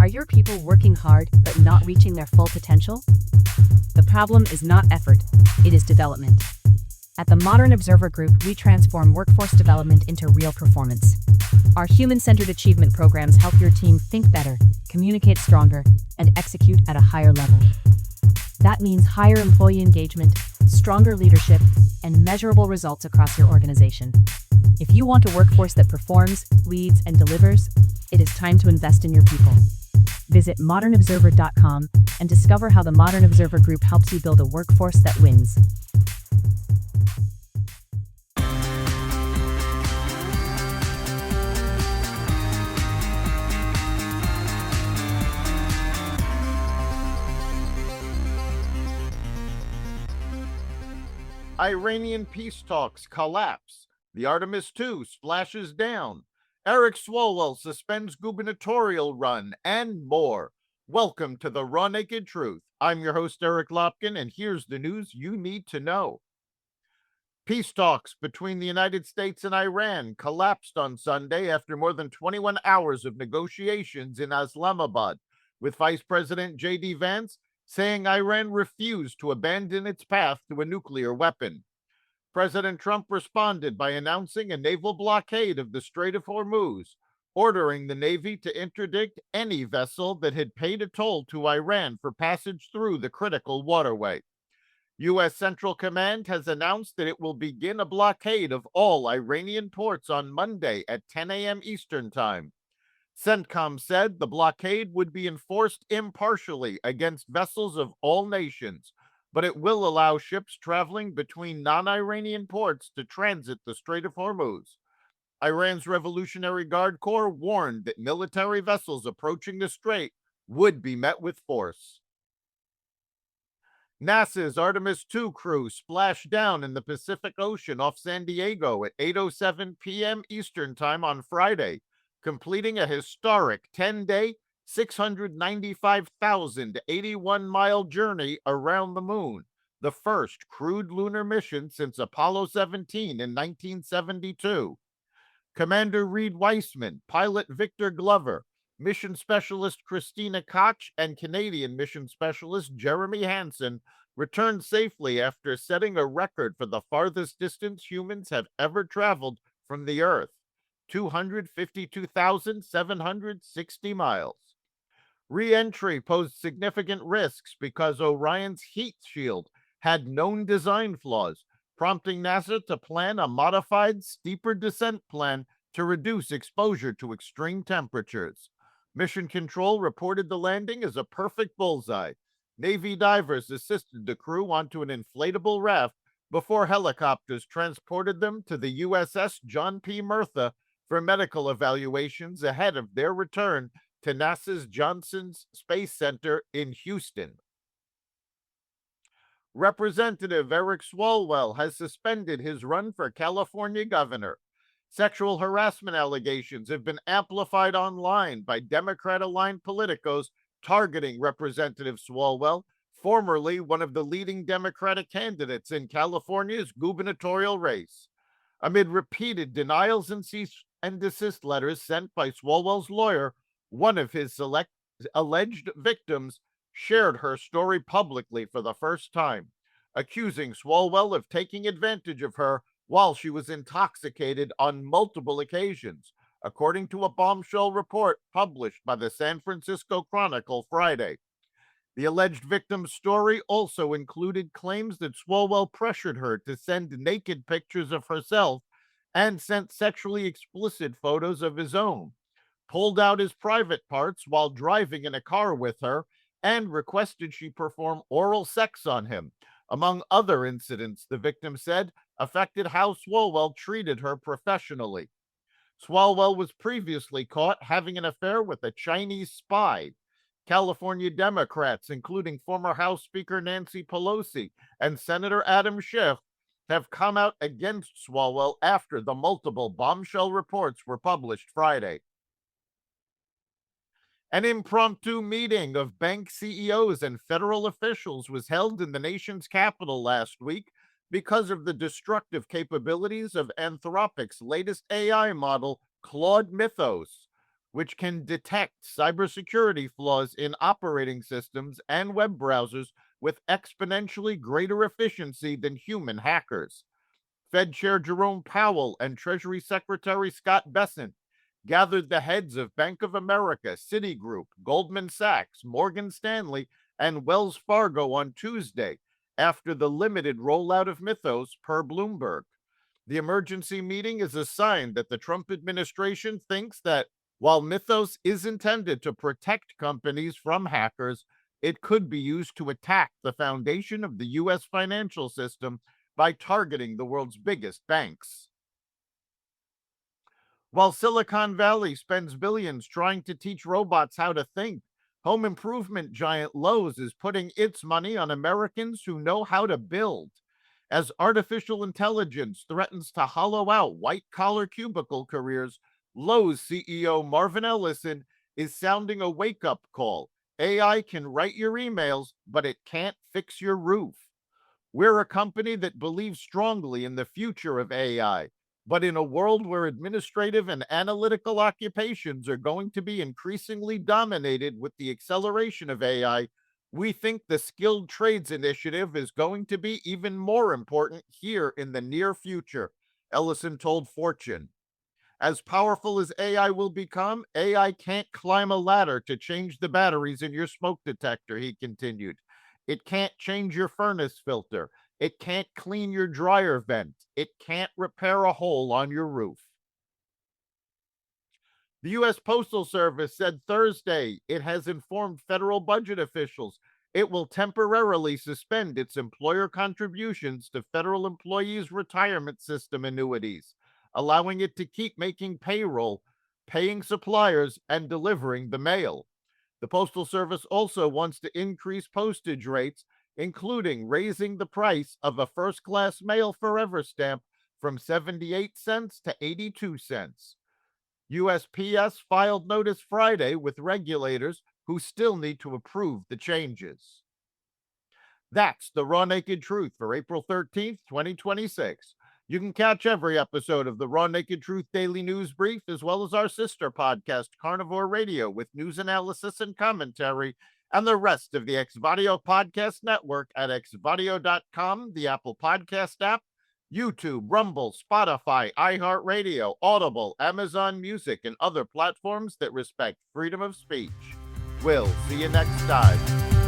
Are your people working hard but not reaching their full potential? The problem is not effort, it is development. At the Modern Observer Group, we transform workforce development into real performance. Our human-centered achievement programs help your team think better, communicate stronger, and execute at a higher level. That means higher employee engagement, stronger leadership, and measurable results across your organization. If you want a workforce that performs, leads, and delivers, it is time to invest in your people. Visit modernobserver.com and discover how the Modern Observer Group helps you build a workforce that wins. Iranian peace talks collapse. The Artemis II splashes down. Eric Swalwell suspends gubernatorial run, and more. Welcome to the Raw Naked Truth. I'm your host, Eric Lopkin, and here's the news you need to know. Peace talks between the United States and Iran collapsed on Sunday after more than 21 hours of negotiations in Islamabad, with Vice President J.D. Vance saying Iran refused to abandon its path to a nuclear weapon. President Trump responded by announcing a naval blockade of the Strait of Hormuz, ordering the Navy to interdict any vessel that had paid a toll to Iran for passage through the critical waterway. U.S. Central Command has announced that it will begin a blockade of all Iranian ports on Monday at 10 a.m. Eastern Time. CENTCOM said the blockade would be enforced impartially against vessels of all nations, but it will allow ships traveling between non-Iranian ports to transit the Strait of Hormuz. Iran's Revolutionary Guard Corps warned that military vessels approaching the strait would be met with force. NASA's Artemis II crew splashed down in the Pacific Ocean off San Diego at 8:07 p.m. Eastern Time on Friday, completing a historic 10-day, 695,081-mile journey around the moon, the first crewed lunar mission since Apollo 17 in 1972. Commander Reed Weissman, pilot Victor Glover, mission specialist Christina Koch, and Canadian mission specialist Jeremy Hansen returned safely after setting a record for the farthest distance humans have ever traveled from the Earth, 252,760 miles. Re-entry posed significant risks because Orion's heat shield had known design flaws, prompting NASA to plan a modified, steeper descent plan to reduce exposure to extreme temperatures. Mission Control reported the landing as a perfect bullseye. Navy divers assisted the crew onto an inflatable raft before helicopters transported them to the USS John P. Murtha for medical evaluations ahead of their return to NASA's Johnson Space Center in Houston. Representative Eric Swalwell has suspended his run for California governor. Sexual harassment allegations have been amplified online by Democrat-aligned politicos targeting Representative Swalwell, formerly one of the leading Democratic candidates in California's gubernatorial race. Amid repeated denials and cease and desist letters sent by Swalwell's lawyer, one of his alleged victims shared her story publicly for the first time, accusing Swalwell of taking advantage of her while she was intoxicated on multiple occasions, according to a bombshell report published by the San Francisco Chronicle Friday. The alleged victim's story also included claims that Swalwell pressured her to send naked pictures of herself and sent sexually explicit photos of his own, pulled out his private parts while driving in a car with her, and requested she perform oral sex on him. Among other incidents, the victim said, affected how Swalwell treated her professionally. Swalwell was previously caught having an affair with a Chinese spy. California Democrats, including former House Speaker Nancy Pelosi and Senator Adam Schiff, have come out against Swalwell after the multiple bombshell reports were published Friday. An impromptu meeting of bank CEOs and federal officials was held in the nation's capital last week because of the destructive capabilities of Anthropic's latest AI model, Claude Mythos. which can detect cybersecurity flaws in operating systems and web browsers with exponentially greater efficiency than human hackers. Fed Chair Jerome Powell and Treasury Secretary Scott Bessent gathered the heads of Bank of America, Citigroup, Goldman Sachs, Morgan Stanley, and Wells Fargo on Tuesday after the limited rollout of Mythos, per Bloomberg. The emergency meeting is a sign that the Trump administration thinks that while Mythos is intended to protect companies from hackers, it could be used to attack the foundation of the U.S. financial system by targeting the world's biggest banks. While Silicon Valley spends billions trying to teach robots how to think, home improvement giant Lowe's is putting its money on Americans who know how to build. As artificial intelligence threatens to hollow out white collar cubicle careers, Lowe's CEO Marvin Ellison is sounding a wake up call. AI can write your emails, but it can't fix your roof. We're a company that believes strongly in the future of AI, but in a world where administrative and analytical occupations are going to be increasingly dominated with the acceleration of AI, we think the Skilled Trades Initiative is going to be even more important here in the near future, Ellison told Fortune. As powerful as AI will become, AI can't climb a ladder to change the batteries in your smoke detector, he continued. It can't change your furnace filter. It can't clean your dryer vent. It can't repair a hole on your roof. The U.S. Postal Service said Thursday it has informed federal budget officials it will temporarily suspend its employer contributions to federal employees' retirement system annuities, allowing it to keep making payroll, paying suppliers, and delivering the mail. The Postal Service also wants to increase postage rates, including raising the price of a first class mail forever stamp from 78 cents to 82 cents. USPS filed notice Friday with regulators who still need to approve the changes. That's the Raw Naked Truth for April 13th, 2026. You can catch every episode of the Raw Naked Truth Daily News Brief, as well as our sister podcast, Carnivore Radio, with news analysis and commentary, and the rest of the Xvadio Podcast Network at xvadio.com, the Apple Podcast app, YouTube, Rumble, Spotify, iHeartRadio, Audible, Amazon Music, and other platforms that respect freedom of speech. We'll see you next time.